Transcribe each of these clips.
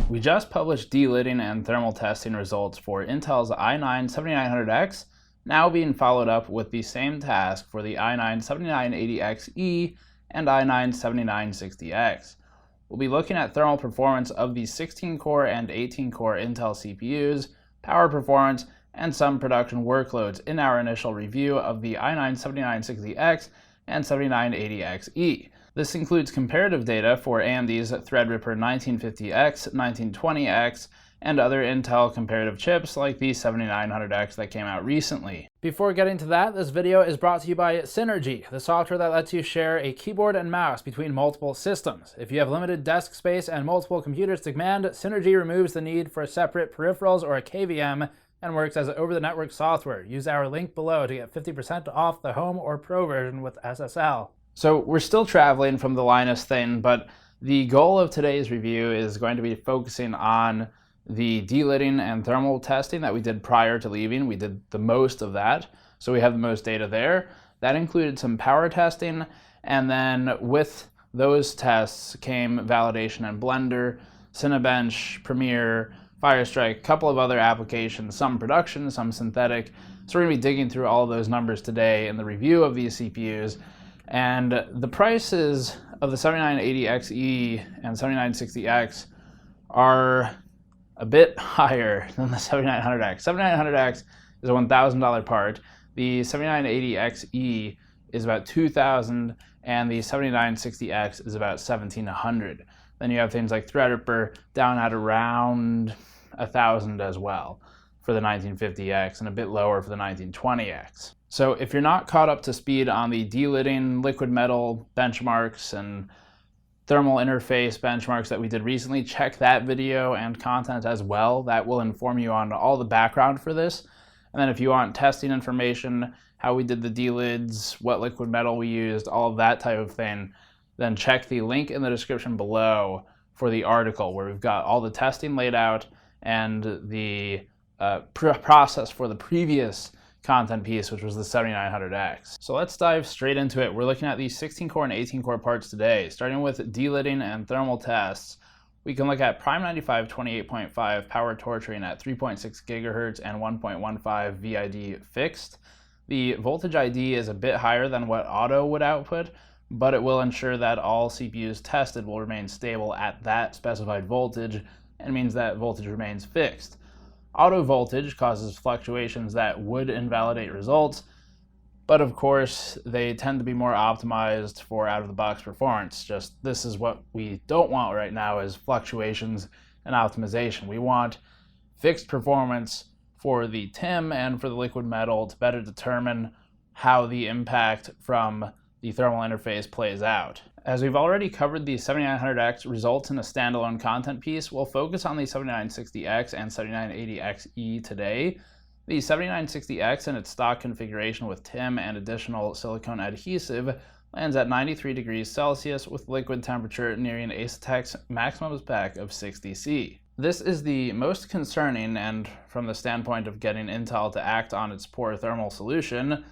We just published delidding and thermal testing results for Intel's i9-7900X, now being followed up with the same task for the i9-7980XE and i9-7960X. We'll be looking at thermal performance of the 16-core and 18-core Intel CPUs, power performance, and some production workloads in our initial review of the i9-7960X and 7980XE. This includes comparative data for AMD's Threadripper 1950X, 1920X, and other Intel comparative chips like the 7900X that came out recently. Before getting to that, this video is brought to you by Synergy, the software that lets you share a keyboard and mouse between multiple systems. If you have limited desk space and multiple computers to command, Synergy removes the need for separate peripherals or a KVM and works as over-the-network software. Use our link below to get 50% off the Home or Pro version with SSL. So we're still traveling from the Linus thing, but the goal of today's review is going to be focusing on the delidding and thermal testing that we did prior to leaving. We did the most of that, so we have the most data there. That included some power testing, and then with those tests came validation in Blender, Cinebench, Premiere, Firestrike, a couple of other applications, some production, some synthetic. So we're going to be digging through all of those numbers today in the review of these CPUs. And the prices of the 7980XE and 7960X are a bit higher than the 7900X. 7900X is a $1,000 part. The 7980XE is about $2,000, and the 7960X is about $1,700. Then you have things like Threadripper down at around $1,000 as well for the 1950X, and a bit lower for the 1920X. So if you're not caught up to speed on the delidding liquid metal benchmarks and thermal interface benchmarks that we did recently, check that video and content as well. That will inform you on all the background for this. And then if you want testing information, how we did the delids, what liquid metal we used, all of that type of thing, then check the link in the description below for the article where we've got all the testing laid out and the process for the previous content piece, which was the 7900X. So let's dive straight into it. We're looking at these 16-core and 18-core parts today. Starting with delidding and thermal tests, we can look at Prime 95 28.5 power torturing at 3.6 gigahertz and 1.15 VID fixed. The voltage ID is a bit higher than what Auto would output, but it will ensure that all CPUs tested will remain stable at that specified voltage, and means that voltage remains fixed. Auto voltage causes fluctuations that would invalidate results, but of course they tend to be more optimized for out-of-the-box performance. Just this is what we don't want right now, is fluctuations and optimization. We want fixed performance for the TIM and for the liquid metal to better determine how the impact from the thermal interface plays out. As we've already covered the 7900X results in a standalone content piece, we'll focus on the 7960X and 7980XE today. The 7960X in its stock configuration with TIM and additional silicone adhesive lands at 93 degrees Celsius with liquid temperature nearing Asetek's maximum spec of 60C. This is the most concerning, and from the standpoint of getting Intel to act on its poor thermal solution,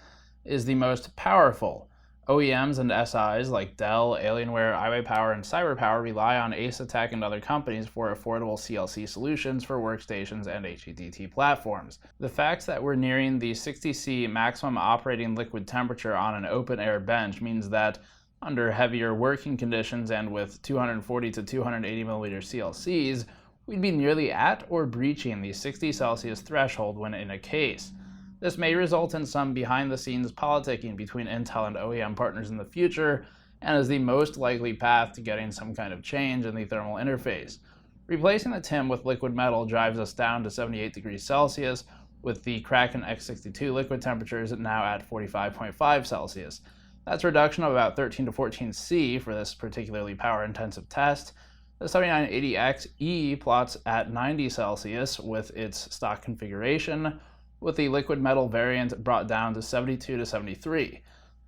is the most powerful. OEMs and SIs like Dell, Alienware, iWayPower, and CyberPower rely on Asetek and other companies for affordable CLC solutions for workstations and HEDT platforms. The fact that we're nearing the 60C maximum operating liquid temperature on an open-air bench means that under heavier working conditions and with 240 to 280 millimeter CLCs, we'd be nearly at or breaching the 60 Celsius threshold when in a case. This may result in some behind-the-scenes politicking between Intel and OEM partners in the future, and is the most likely path to getting some kind of change in the thermal interface. Replacing the TIM with liquid metal drives us down to 78 degrees Celsius, with the Kraken X62 liquid temperatures now at 45.5 Celsius. That's a reduction of about 13 to 14 C for this particularly power-intensive test. The 7980XE plots at 90 Celsius with its stock configuration, with the liquid metal variant brought down to 72 to 73.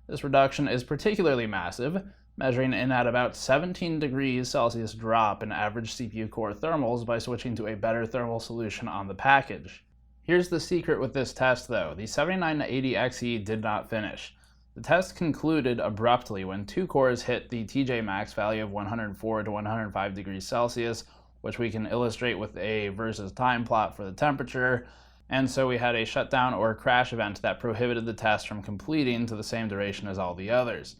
This reduction is particularly massive, measuring in at about 17 degrees Celsius drop in average CPU core thermals by switching to a better thermal solution on the package. Here's the secret with this test though, the 7980XE did not finish. The test concluded abruptly when two cores hit the TJ max value of 104 to 105 degrees Celsius which we can illustrate with a versus time plot for the temperature. And so we had a shutdown or crash event that prohibited the test from completing to the same duration as all the others.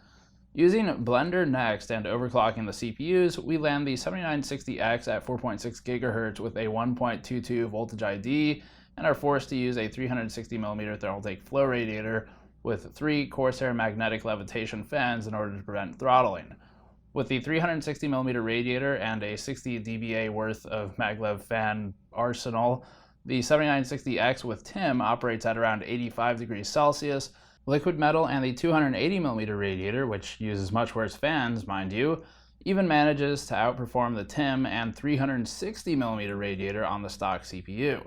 Using Blender next and overclocking the CPUs, we land the 7960X at 4.6 GHz with a 1.22 voltage ID and are forced to use a 360mm thermal take flow radiator with 3 Corsair magnetic levitation fans in order to prevent throttling. With the 360mm radiator and a 60 dBA worth of maglev fan arsenal, the 7960X with TIM operates at around 85 degrees Celsius. Liquid metal and the 280mm radiator, which uses much worse fans, mind you, even manages to outperform the TIM and 360mm radiator on the stock CPU.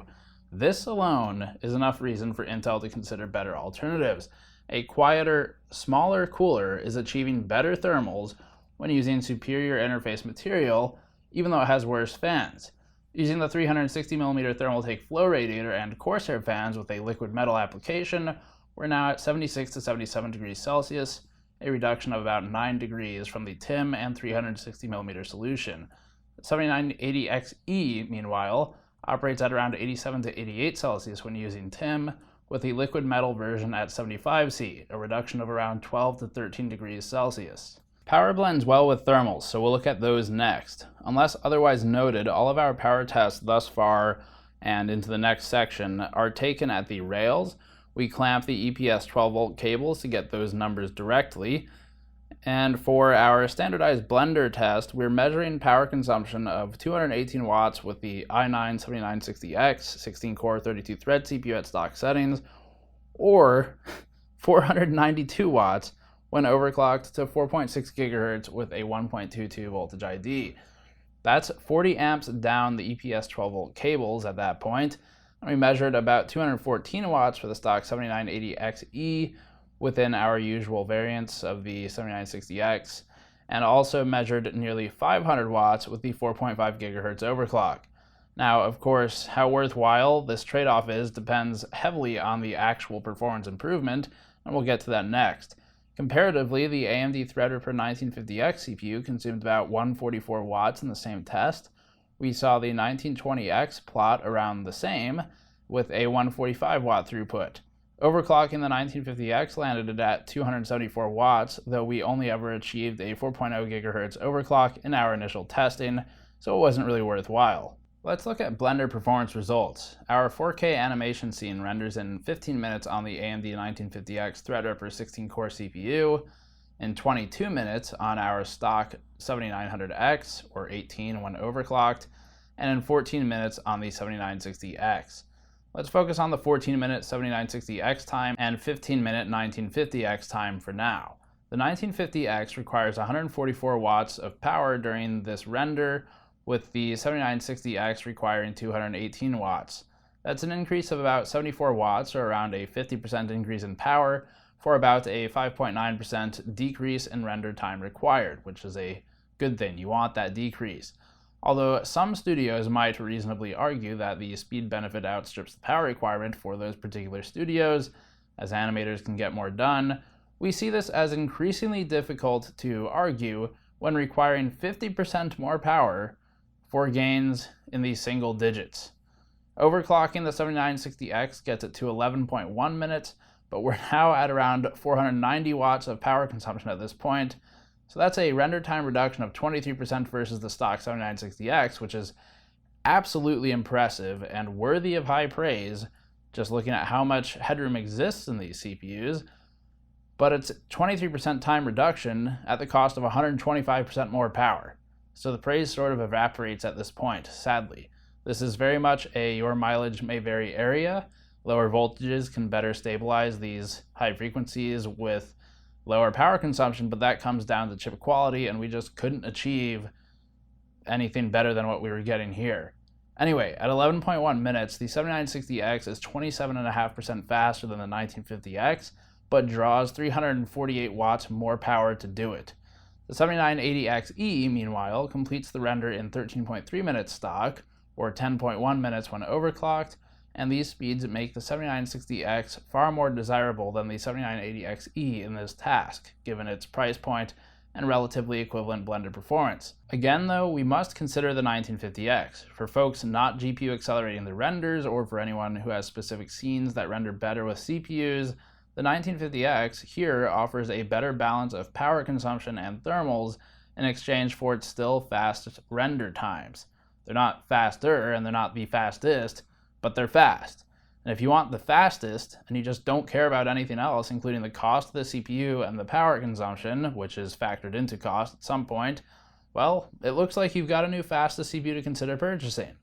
This alone is enough reason for Intel to consider better alternatives. A quieter, smaller cooler is achieving better thermals when using superior interface material, even though it has worse fans. Using the 360mm thermal take flow radiator and Corsair fans with a liquid metal application, we're now at 76 to 77 degrees Celsius, a reduction of about 9 degrees from the TIM and 360mm solution. The 7980XE, meanwhile, operates at around 87 to 88 Celsius when using TIM, with the liquid metal version at 75C, a reduction of around 12 to 13 degrees Celsius. Power blends well with thermals, so we'll look at those next. Unless otherwise noted, all of our power tests thus far and into the next section are taken at the rails. We clamp the EPS 12-volt cables to get those numbers directly. And for our standardized blender test, we're measuring power consumption of 218 watts with the i9-7960X 16-core 32-thread CPU at stock settings, or 492 watts when overclocked to 4.6 GHz with a 1.22 voltage ID. That's 40 amps down the EPS 12-volt cables at that point. And we measured about 214 watts for the stock 7980XE within our usual variants of the 7960X, and also measured nearly 500 watts with the 4.5 GHz overclock. Now, of course, how worthwhile this trade-off is depends heavily on the actual performance improvement, and we'll get to that next. Comparatively, the AMD Threadripper 1950X CPU consumed about 144 watts in the same test. We saw the 1920X plot around the same, with a 145 watt throughput. Overclocking the 1950X landed it at 274 watts, though we only ever achieved a 4.0 GHz overclock in our initial testing, so it wasn't really worthwhile. Let's look at Blender performance results. Our 4K animation scene renders in 15 minutes on the AMD 1950X Threadripper 16-core CPU, in 22 minutes on our stock 7900X, or 18 when overclocked, and in 14 minutes on the 7960X. Let's focus on the 14-minute 7960X time and 15-minute 1950X time for now. The 1950X requires 144 watts of power during this render, with the 7960X requiring 218 watts. That's an increase of about 74 watts, or around a 50% increase in power, for about a 5.9% decrease in render time required, which is a good thing. You want that decrease. Although some studios might reasonably argue that the speed benefit outstrips the power requirement for those particular studios, as animators can get more done, we see this as increasingly difficult to argue when requiring 50% more power for gains in the single digits. Overclocking the 7960X gets it to 11.1 minutes, but we're now at around 490 watts of power consumption at this point. So that's a render time reduction of 23% versus the stock 7960X, which is absolutely impressive and worthy of high praise, just looking at how much headroom exists in these CPUs. But it's 23% time reduction at the cost of 125% more power. So the praise sort of evaporates at this point, sadly. This is very much a your mileage may vary area. Lower voltages can better stabilize these high frequencies with lower power consumption, but that comes down to chip quality, and we just couldn't achieve anything better than what we were getting here. Anyway, at 11.1 minutes, the 7960X is 27.5% faster than the 1950X, but draws 348 watts more power to do it. The 7980XE, meanwhile, completes the render in 13.3 minutes stock, or 10.1 minutes when overclocked, and these speeds make the 7960X far more desirable than the 7980XE in this task, given its price point and relatively equivalent blended performance. Again though, we must consider the 1950X. For folks not GPU accelerating their renders, or for anyone who has specific scenes that render better with CPUs, the 1950X here offers a better balance of power consumption and thermals in exchange for its still fast render times. They're not faster and they're not the fastest, but they're fast. And if you want the fastest, and you just don't care about anything else, including the cost of the CPU and the power consumption, which is factored into cost at some point, well, it looks like you've got a new fastest CPU to consider purchasing.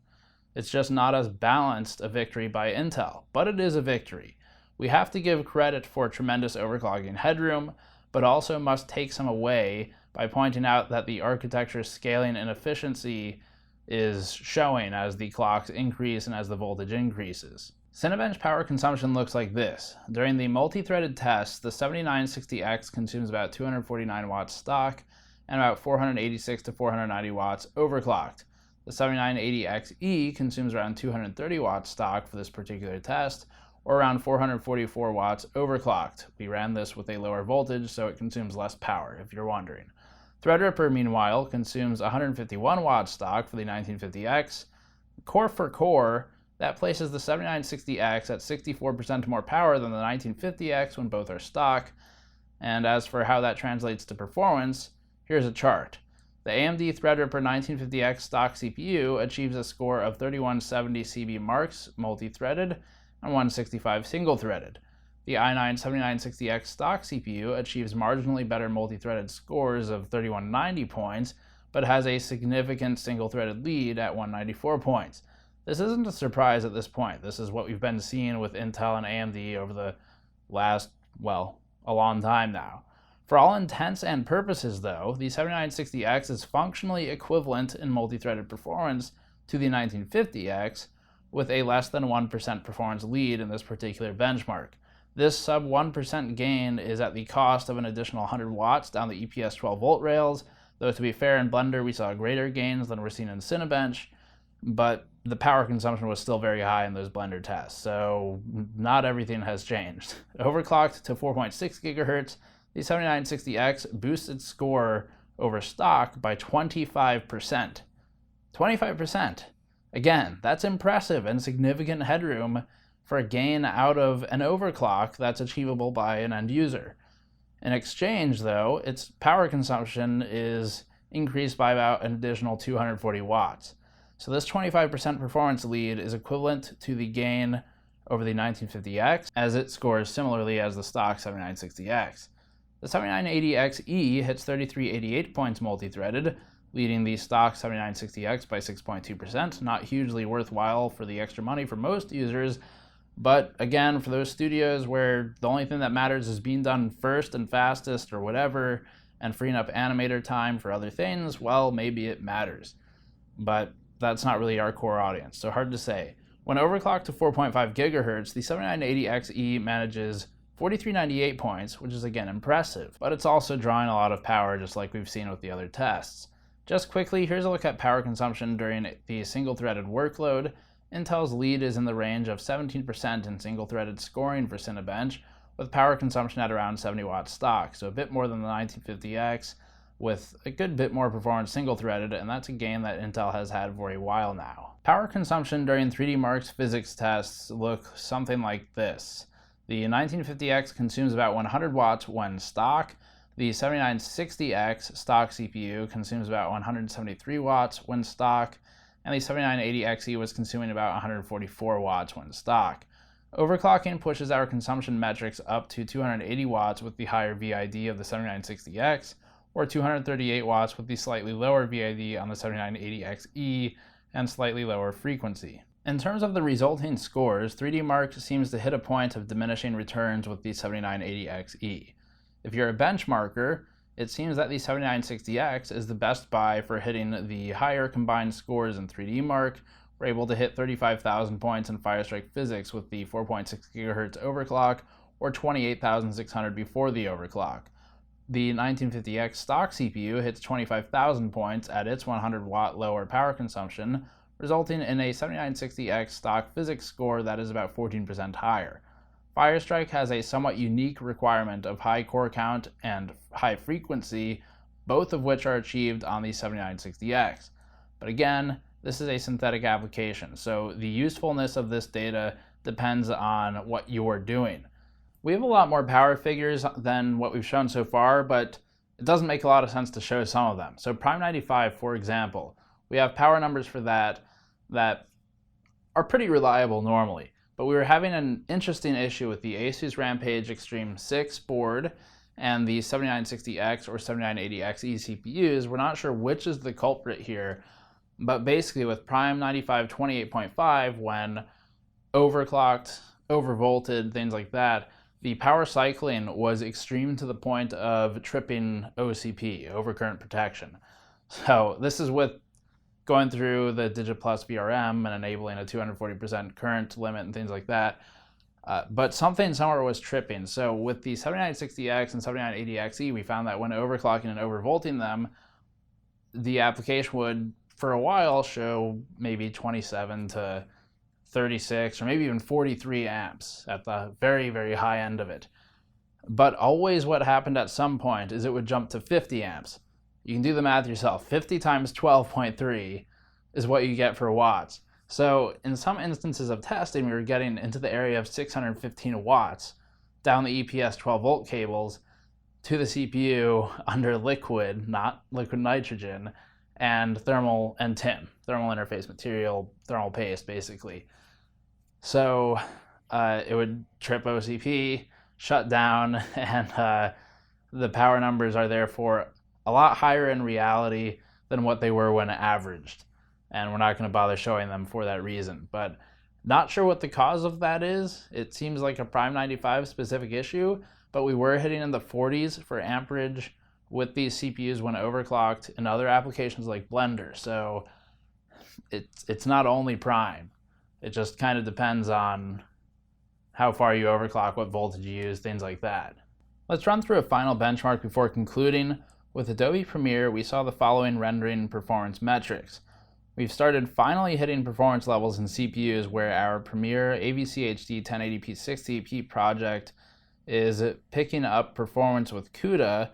It's just not as balanced a victory by Intel, but it is a victory. We have to give credit for tremendous overclocking headroom, but also must take some away by pointing out that the architecture's scaling inefficiency is showing as the clocks increase and as the voltage increases. Cinebench power consumption looks like this. During the multi-threaded test, the 7960X consumes about 249 watts stock and about 486 to 490 watts overclocked. The 7980XE consumes around 230 watts stock for this particular test, or around 444 watts overclocked. We ran this with a lower voltage, so it consumes less power, if you're wondering. Threadripper, meanwhile, consumes 151 watts stock for the 1950X. Core for core, that places the 7960X at 64% more power than the 1950X when both are stock. And as for how that translates to performance, here's a chart. The AMD Threadripper 1950X stock CPU achieves a score of 3170 CB marks multi-threaded and 165 single-threaded. The i9-7960X stock CPU achieves marginally better multi-threaded scores of 3190 points, but has a significant single-threaded lead at 194 points. This isn't a surprise at this point. This is what we've been seeing with Intel and AMD over the last, well, a long time now. For all intents and purposes, though, the 7960X is functionally equivalent in multi-threaded performance to the 1950X, with a less than 1% performance lead in this particular benchmark. This sub 1% gain is at the cost of an additional 100 watts down the EPS 12-volt rails, though to be fair, in Blender we saw greater gains than we're seeing in Cinebench, but the power consumption was still very high in those Blender tests, so not everything has changed. Overclocked to 4.6 gigahertz, the 7960X boosts its score over stock by 25%. 25%! Again, that's impressive and significant headroom for a gain out of an overclock that's achievable by an end user. In exchange, though, its power consumption is increased by about an additional 240 watts. So this 25% performance lead is equivalent to the gain over the 1950X, as it scores similarly as the stock 7960X. The 7980XE hits 3388 points multi-threaded, leading the stock 7960X by 6.2%. Not hugely worthwhile for the extra money for most users, but again, for those studios where the only thing that matters is being done first and fastest or whatever, and freeing up animator time for other things, well, maybe it matters. But that's not really our core audience, so hard to say. When overclocked to 4.5 gigahertz, the 7980XE manages 4398 points, which is again impressive, but it's also drawing a lot of power just like we've seen with the other tests. Just quickly, here's a look at power consumption during the single-threaded workload. Intel's lead is in the range of 17% in single-threaded scoring for Cinebench, with power consumption at around 70 watts stock, so a bit more than the 1950X, with a good bit more performance single-threaded, and that's a gain that Intel has had for a while now. Power consumption during 3D Mark's physics tests look something like this. The 1950X consumes about 100 watts when stock. The 7960X stock CPU consumes about 173 watts when stock, and the 7980XE was consuming about 144 watts when stock. Overclocking pushes our consumption metrics up to 280 watts with the higher VID of the 7960X, or 238 watts with the slightly lower VID on the 7980XE and slightly lower frequency. In terms of the resulting scores, 3D Mark seems to hit a point of diminishing returns with the 7980XE. If you're a benchmarker, it seems that the 7960X is the best buy for hitting the higher combined scores in 3D Mark. We're able to hit 35,000 points in Firestrike Physics with the 4.6 GHz overclock, or 28,600 before the overclock. The 1950X stock CPU hits 25,000 points at its 100 watt lower power consumption, resulting in a 7960X stock physics score that is about 14% higher. Firestrike has a somewhat unique requirement of high core count and high frequency both of which are achieved on the 7960X. But again, this is a synthetic application, so the usefulness of this data depends on what you're doing. We have a lot more power figures than what we've shown so far, but it doesn't make a lot of sense to show some of them. So Prime 95, for example, we have power numbers for that are pretty reliable normally. But we were having an interesting issue with the Asus Rampage Extreme 6 board and the 7960X or 7980XE CPUs. We're not sure which is the culprit here, but basically with Prime 95 28.5, when overclocked, overvolted, things like that, the power cycling was extreme to the point of tripping OCP, overcurrent protection. So this is with going through the Digit Plus VRM and enabling a 240% current limit and things like that. But something somewhere was tripping. So with the 7960X and 7980XE, we found that when overclocking and overvolting them, the application would, for a while, show maybe 27 to 36 or maybe even 43 amps at the very, very high end of it. But always what happened at some point is it would jump to 50 amps. You can do the math yourself. 50 times 12.3 is what you get for watts. So in some instances of testing, we were getting into the area of 615 watts down the EPS 12 volt cables to the CPU under liquid, not liquid nitrogen, and thermal and TIM, thermal interface material, thermal paste basically. So it would trip OCP, shut down, and the power numbers are therefore a lot higher in reality than what they were when averaged. And we're not going to bother showing them for that reason. But not sure what the cause of that is. It seems like a Prime 95 specific issue, but we were hitting in the 40s for amperage with these CPUs when overclocked in other applications like Blender. So it's not only Prime. It just kind of depends on how far you overclock, what voltage you use, things like that. Let's run through a final benchmark before concluding. With Adobe Premiere, we saw the following rendering performance metrics. We've started finally hitting performance levels in CPUs where our Premiere AVC HD 1080p 60p project is picking up performance with CUDA,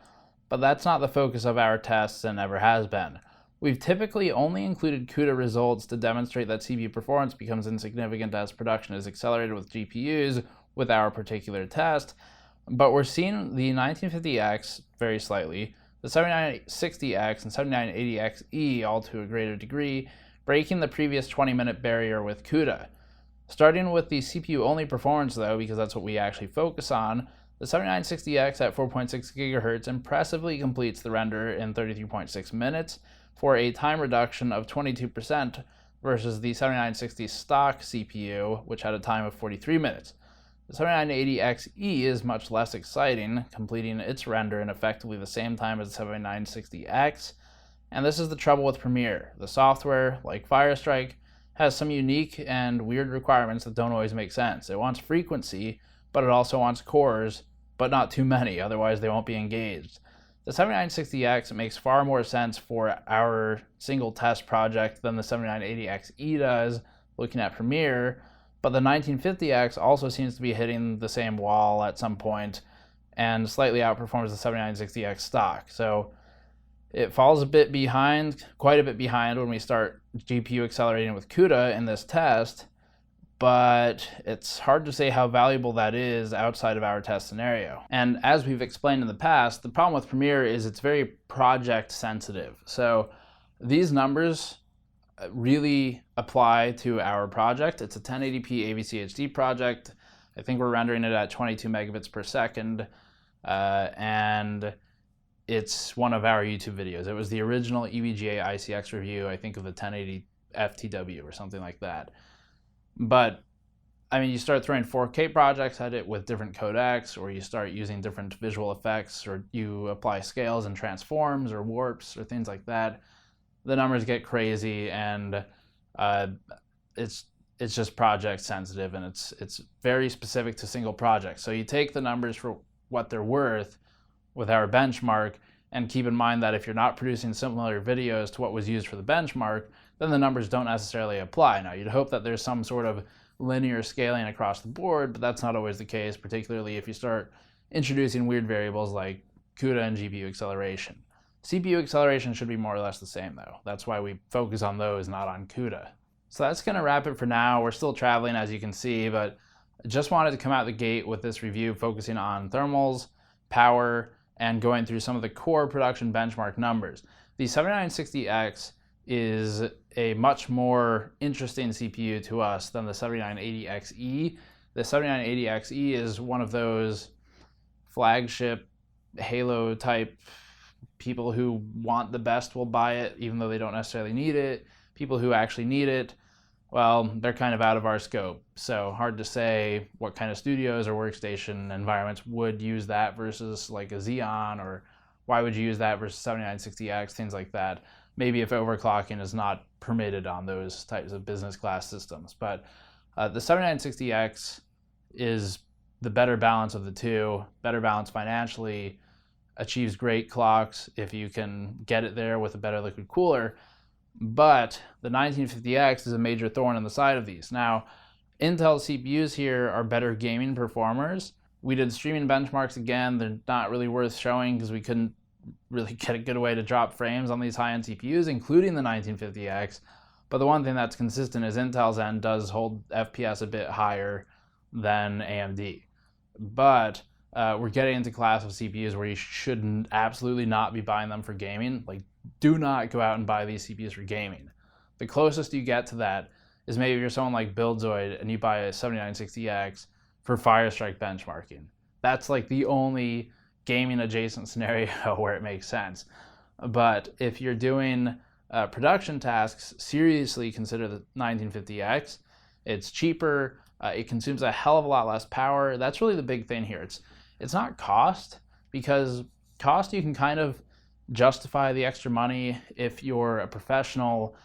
but that's not the focus of our tests and never has been. We've typically only included CUDA results to demonstrate that CPU performance becomes insignificant as production is accelerated with GPUs with our particular test, but we're seeing the 1950X very slightly, the 7960X and 7980XE, all to a greater degree, breaking the previous 20-minute barrier with CUDA. Starting with the CPU-only performance though, because that's what we actually focus on, the 7960X at 4.6 GHz impressively completes the render in 33.6 minutes for a time reduction of 22% versus the 7960 stock CPU, which had a time of 43 minutes. The 7980XE is much less exciting, completing its render in effectively the same time as the 7960X, and this is the trouble with Premiere. The software, like Firestrike, has some unique and weird requirements that don't always make sense. It wants frequency, but it also wants cores, but not too many, otherwise they won't be engaged. The 7960X makes far more sense for our single test project than the 7980XE does, looking at Premiere, but the 1950X also seems to be hitting the same wall at some point and slightly outperforms the 7960X stock. So it falls a bit behind, quite a bit behind when we start GPU accelerating with CUDA in this test, but it's hard to say how valuable that is outside of our test scenario. And as we've explained in the past, the problem with Premiere is it's very project sensitive. So these numbers really apply to our project. It's a 1080p AVC HD project. I think we're rendering it at 22 megabits per second, and it's one of our YouTube videos. It was the original EVGA ICX review, I think, of the 1080 FTW or something like that. But I mean, you start throwing 4K projects at it with different codecs, or you start using different visual effects, or you apply scales and transforms or warps or things like that, the numbers get crazy, and it's just project sensitive, and it's very specific to single projects. So you take the numbers for what they're worth with our benchmark, and keep in mind that if you're not producing similar videos to what was used for the benchmark, then the numbers don't necessarily apply. Now, you'd hope that there's some sort of linear scaling across the board, but that's not always the case, particularly if you start introducing weird variables like CUDA and GPU acceleration. CPU acceleration should be more or less the same though. That's why we focus on those, not on CUDA. So that's going to wrap it for now. We're still traveling, as you can see, but I just wanted to come out the gate with this review focusing on thermals, power, and going through some of the core production benchmark numbers. The 7960X is a much more interesting CPU to us than the 7980XE. The 7980XE is one of those flagship Halo type people who want the best will buy it even though they don't necessarily need it. People who actually need it, well, they're kind of out of our scope. So hard to say what kind of studios or workstation environments would use that versus like a Xeon, or why would you use that versus 7960X, things like that. Maybe if overclocking is not permitted on those types of business class systems. But the 7960X is the better balance of the two, better balance financially, achieves great clocks if you can get it there with a better liquid cooler. But the 1950X is a major thorn in the side of these. Now, Intel CPUs here are better gaming performers. We did streaming benchmarks again. They're not really worth showing because we couldn't really get a good way to drop frames on these high-end CPUs, including the 1950X. But the one thing that's consistent is Intel's end does hold FPS a bit higher than AMD. But we're getting into class of CPUs where you should absolutely not be buying them for gaming. Like, do not go out and buy these CPUs for gaming. The closest you get to that is maybe if you're someone like Buildzoid and you buy a 7960X for Firestrike benchmarking. That's like the only gaming adjacent scenario where it makes sense. But if you're doing production tasks, seriously consider the 1950X. It's cheaper. It consumes a hell of a lot less power. That's really the big thing here. It's not cost, because cost you can kind of justify the extra money if you're a professional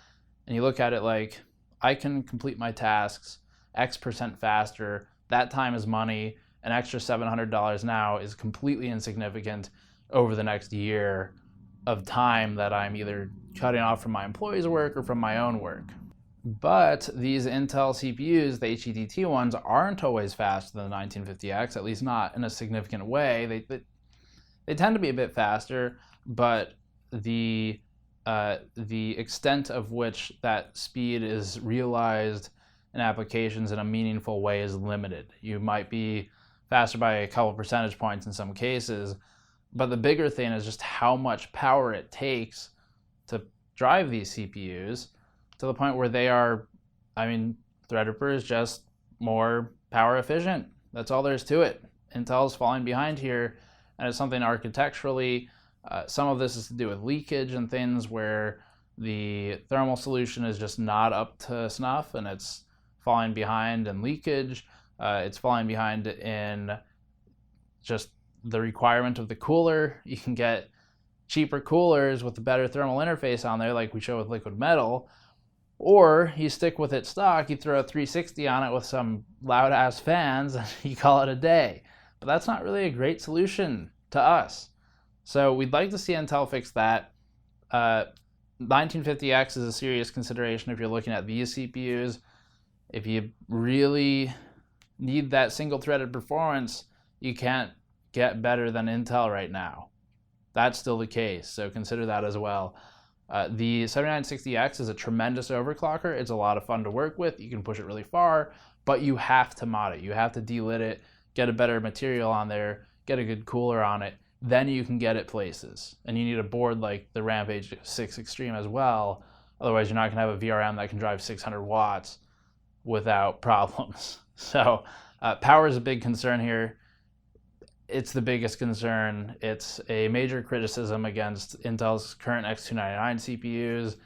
and you look at it like, I can complete my tasks X% faster, that time is money, an extra $700 now is completely insignificant over the next year of time that I'm either cutting off from my employees' work or from my own work. But these Intel CPUs, the HEDT ones, aren't always faster than the 1950X, at least not in a significant way. They tend to be a bit faster, but the extent of which that speed is realized in applications in a meaningful way is limited. You might be faster by a couple percentage points in some cases, but the bigger thing is just how much power it takes to drive these CPUs to the point where they are, Threadripper is just more power efficient. That's all there is to it. Intel's falling behind here, and it's something architecturally. Some of this is to do with leakage and things where the thermal solution is just not up to snuff, and it's falling behind in leakage. It's falling behind in just the requirement of the cooler. You can get cheaper coolers with a better thermal interface on there, like we show with liquid metal, or you stick with it stock, you throw a 360 on it with some loud ass fans, and you call it a day. But that's not really a great solution to us. So we'd like to see Intel fix that. 1950X is a serious consideration if you're looking at these CPUs. If you really need that single-threaded performance, you can't get better than Intel right now. That's still the case, so consider that as well. The 7960X is a tremendous overclocker. It's a lot of fun to work with. You can push it really far, but you have to mod it. You have to delid it, get a better material on there, get a good cooler on it. Then you can get it places. And you need a board like the Rampage 6 Extreme as well. Otherwise, you're not going to have a VRM that can drive 600 watts without problems. So power is a big concern here. It's the biggest concern. It's a major criticism against Intel's current X299 CPUs,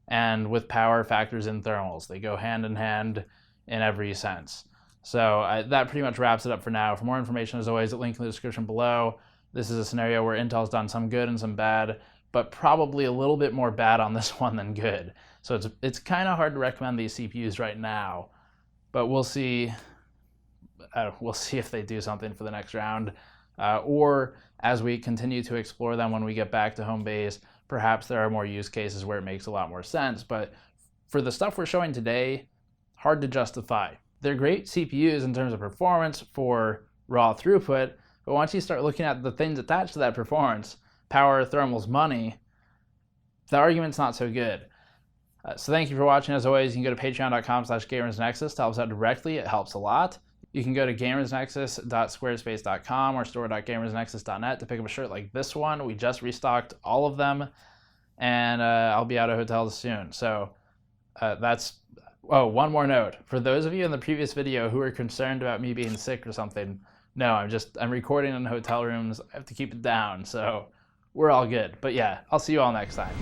and with power factors in thermals. They go hand in hand in every sense. So that pretty much wraps it up for now. For more information, as always, link in the description below. This is a scenario where Intel's done some good and some bad, but probably a little bit more bad on this one than good. So it's kind of hard to recommend these CPUs right now, but we'll see. We'll see if they do something for the next round. Or as we continue to explore them when we get back to home base, perhaps there are more use cases where it makes a lot more sense. But for the stuff we're showing today, hard to justify. They're great CPUs in terms of performance for raw throughput, but once you start looking at the things attached to that performance, power, thermals, money, the argument's not so good. So thank you for watching. As always, you can go to patreon.com/gamersnexus to help us out directly. It helps a lot. You can go to gamersnexus.squarespace.com or store.gamersnexus.net to pick up a shirt like this one. We just restocked all of them, and I'll be out of hotels soon. So that's... Oh, one more note. For those of you in the previous video who are concerned about me being sick or something, no, I'm recording in hotel rooms. I have to keep it down, so we're all good. But yeah, I'll see you all next time.